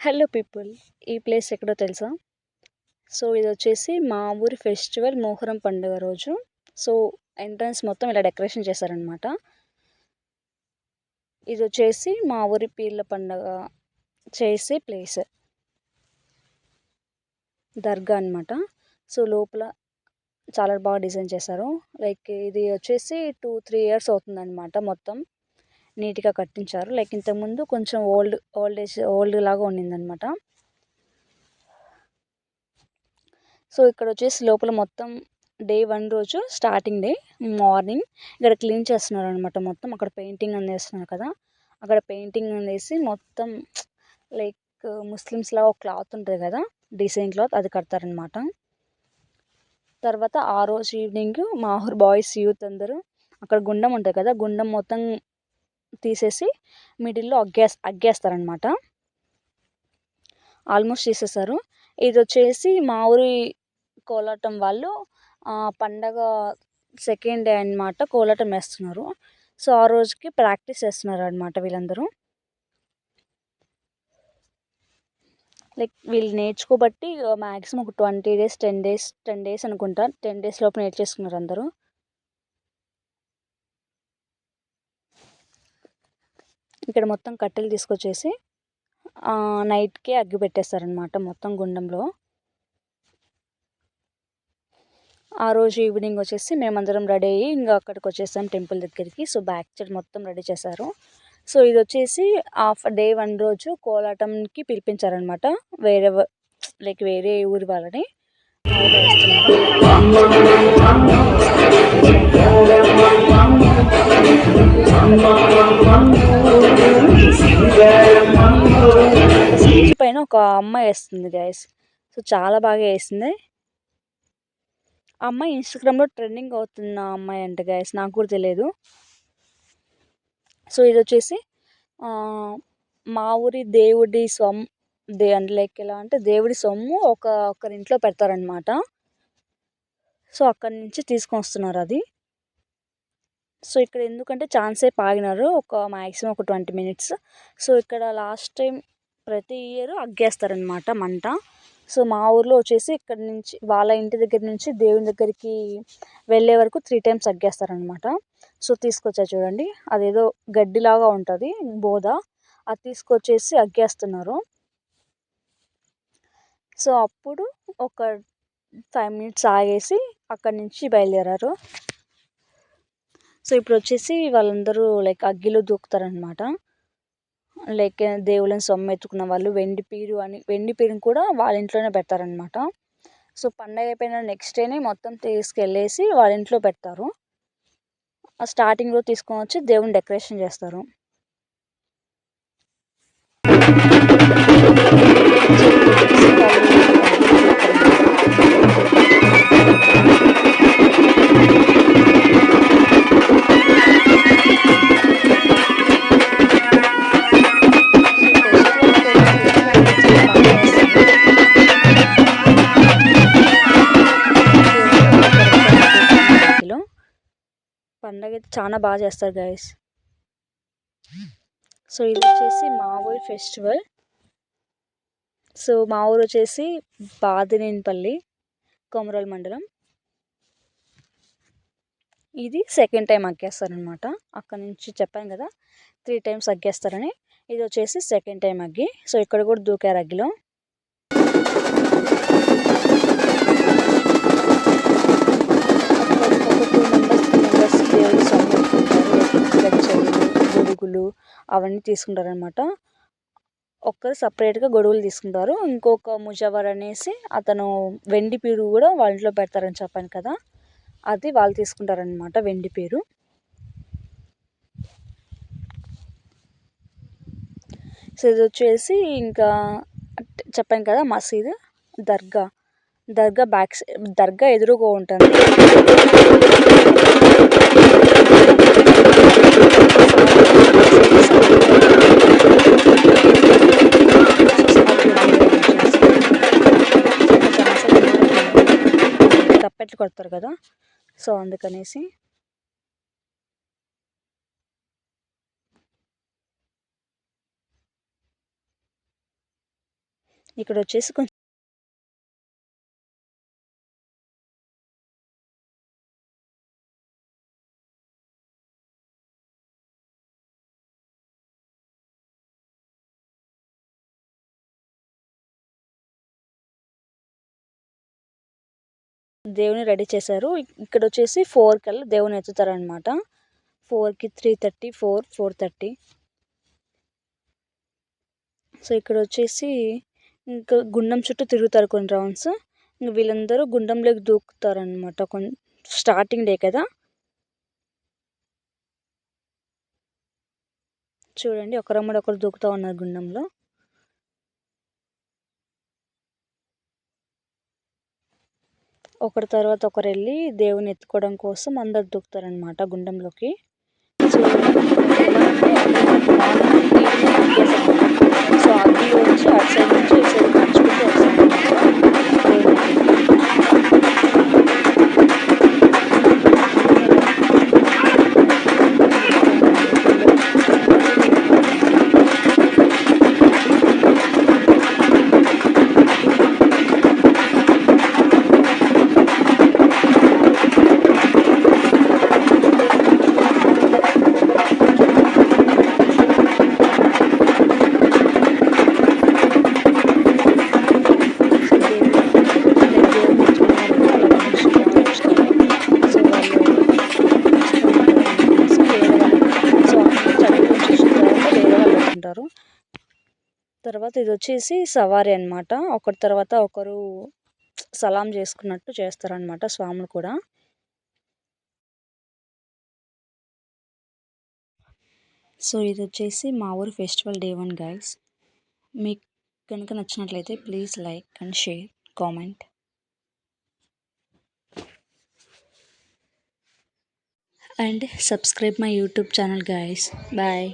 Hello people, ఈ place ఎక్కడో తెలుసా? సో ఇది వచ్చేసి మా ఊరి ఫెస్టివల్ మోహరం పండుగ రోజు. సో ఎంట్రన్స్ మొత్తం ఇలా డెకరేషన్ చేశారనమాట. ఇది వచ్చేసి మా ఊరి పీర్ల పండుగ చేసే ప్లేస్, దర్గా అనమాట. సో లోపల చాలా బాగా డిజైన్ చేశారు. లైక్ ఇది వచ్చేసి 2-3 ఇయర్స్ అవుతుందన్నమాట. మొత్తం నీట్గా కట్టించారు. లైక్ ఇంతకుముందు కొంచెం ఓల్డ్ లాగా ఉండిందనమాట. సో ఇక్కడ వచ్చేసి లోపల మొత్తం డే 1 రోజు స్టార్టింగ్ డే మార్నింగ్ ఇక్కడ క్లీన్ చేస్తున్నారు అనమాట. మొత్తం అక్కడ పెయింటింగ్ అని వేస్తున్నారు కదా, అక్కడ పెయింటింగ్ వేసి మొత్తం లైక్ ముస్లిమ్స్లా ఒక క్లాత్ ఉంటుంది కదా, డిజైన్ క్లాత్, అది కడతారనమాట. తర్వాత ఆ రోజు ఈవినింగ్ మా ఊరు బాయ్స్ యూత్ అందరూ అక్కడ గుండం ఉంటుంది కదా, గుండం మొత్తం తీసేసి మిడిల్లో అగ్గేస్తారనమాట. ఆల్మోస్ట్ తీసేస్తారు. ఇది వచ్చేసి మా ఊరి కోలాటం వాళ్ళు పండగ సెకండ్ డే అనమాట కోలాటం వేస్తున్నారు. సో ఆ రోజుకి ప్రాక్టీస్ చేస్తున్నారు అనమాట వీళ్ళందరూ. లైక్ వీళ్ళు నేర్చుకోబట్టి మ్యాక్సిమం ఒక 20 days 10 days అనుకుంటా, 10 days లోపు నేర్చేసుకున్నారు అందరూ. ఇక్కడ మొత్తం కట్టెలు తీసుకొచ్చేసి నైట్కే అగ్గి పెట్టేస్తారనమాట మొత్తం గుండంలో. ఆ రోజు ఈవినింగ్ వచ్చేసి మేమందరం రెడీ అయ్యి ఇంకా అక్కడికి వచ్చేసాం టెంపుల్ దగ్గరికి. సో బ్యాక్ సైడ్ మొత్తం రెడీ చేశారు. సో ఇది వచ్చేసి డే 1 రోజు కోలాటంకి పిలిపించారనమాట. వేరే ఊరి వాళ్ళని పైన ఒక అమ్మాయి వేస్తుంది గైస్. సో చాలా బాగా వేసింది ఆ అమ్మాయి. ఇన్స్టాగ్రామ్లో ట్రెండింగ్ అవుతున్న అమ్మాయి అంట గైస్, నాకు కూడా తెలియదు. సో ఇది వచ్చేసి మా ఊరి దేవుడి అంటే లైక్ ఎలా అంటే దేవుడి సొమ్ము ఒకరి ఇంట్లో పెడతారనమాట. సో అక్కడి నుంచి తీసుకొని వస్తున్నారు అది. సో ఇక్కడ ఎందుకంటే ఛాన్సేపు ఆగినారు, మ్యాక్సిమం ఒక 20 minutes. సో ఇక్కడ లాస్ట్ టైం ప్రతి ఇయర్ అగ్గేస్తారనమాట మంట. సో మా ఊర్లో వచ్చేసి ఇక్కడ నుంచి వాళ్ళ ఇంటి దగ్గర నుంచి దేవుని దగ్గరికి వెళ్ళే వరకు 3 times అగ్గేస్తారనమాట. సో తీసుకొచ్చా చూడండి, అదేదో గడ్డిలాగా ఉంటుంది బోధ, అది తీసుకొచ్చేసి అగ్గేస్తున్నారు. సో అప్పుడు ఒక 5 minutes ఆగేసి అక్కడి నుంచి బయలుదేరారు. సో ఇప్పుడు వచ్చేసి వాళ్ళందరూ లైక్ అగ్గిలో దూకుతారనమాట. లైక్ దేవుళ్ళని సొమ్ము ఎత్తుకున్న వాళ్ళు వెండి పీరుని కూడా వాళ్ళ ఇంట్లోనే పెడతారనమాట. సో పండగ అయిపోయిన నెక్స్ట్ డేనే మొత్తం తీసుకెళ్ళేసి వాళ్ళ ఇంట్లో పెడతారు. ఆ స్టార్టింగ్లో తీసుకొని వచ్చి దేవుని డెకరేషన్ చేస్తారు. పండగ అయితే చాలా బాగా చేస్తారు గైస్. సో ఇది వచ్చేసి మా ఊరి ఫెస్టివల్. సో మా ఊరు వచ్చేసి బాదినేనిపల్లి, కొమరోల్ మండలం. ఇది సెకండ్ టైం అగ్గేస్తారనమాట. అక్కడ నుంచి చెప్పాను కదా 3 times అగ్గేస్తారని, ఇది వచ్చేసి సెకండ్ టైం అగ్గి. సో ఇక్కడ కూడా దూకారు అగ్గిలో. గొడుగులు అవన్నీ తీసుకుంటారనమాట. ఒక్కరు సపరేట్గా గొడుగులు తీసుకుంటారు. ఇంకొక ముజవర్ అనేసి అతను వెండి పీరు కూడా వాళ్ళ ఇంట్లో పెడతారని చెప్పాను కదా, అది వాళ్ళు తీసుకుంటారనమాట వెండి పీరు. సో ఇది వచ్చేసి ఇంకా చెప్పాను కదా మసీద్, దర్గా ఎదురుగా ఉంటుంది. తప్పెట్లు కొడతారు కదా, సో అందుకనేసి. ఇక్కడ వచ్చేసి కొంచెం దేవుని రెడీ చేశారు. ఇక్కడ వచ్చేసి 4 కల్లా దేవుని ఎత్తుతారనమాట. 4కి 3:30, 4:30. సో ఇక్కడ వచ్చేసి ఇంకా గుండం చుట్టూ తిరుగుతారు కొన్ని రౌండ్స్. ఇంక వీళ్ళందరూ గుండంలోకి దూకుతారనమాట. స్టార్టింగ్ డే కదా, చూడండి ఒకరమ్మడి ఒకరు దూకుతూ ఉన్నారు గుండంలో. ఒకరి తర్వాత ఒకరు వెళ్ళి దేవుని ఎత్తుకోవడం కోసం అందరు దూకుతారనమాట గుండంలోకి. సో అగ్గిలో నుంచి అటు సైడ్ నుంచి ఇటు సైడ్ నడుచుకుంటూ ఉంటారు. తర్వాత ఇది వచ్చేసి సవారీ అనమాట. ఒకరి తర్వాత ఒకరు సలాం చేసుకున్నట్టు చేస్తారనమాట స్వాములు కూడా. సో ఇది వచ్చేసి మా ఊరి ఫెస్టివల్ డే 1 గైస్. మీకు కనుక నచ్చినట్లయితే please like and share, comment and subscribe my YouTube channel guys. Bye.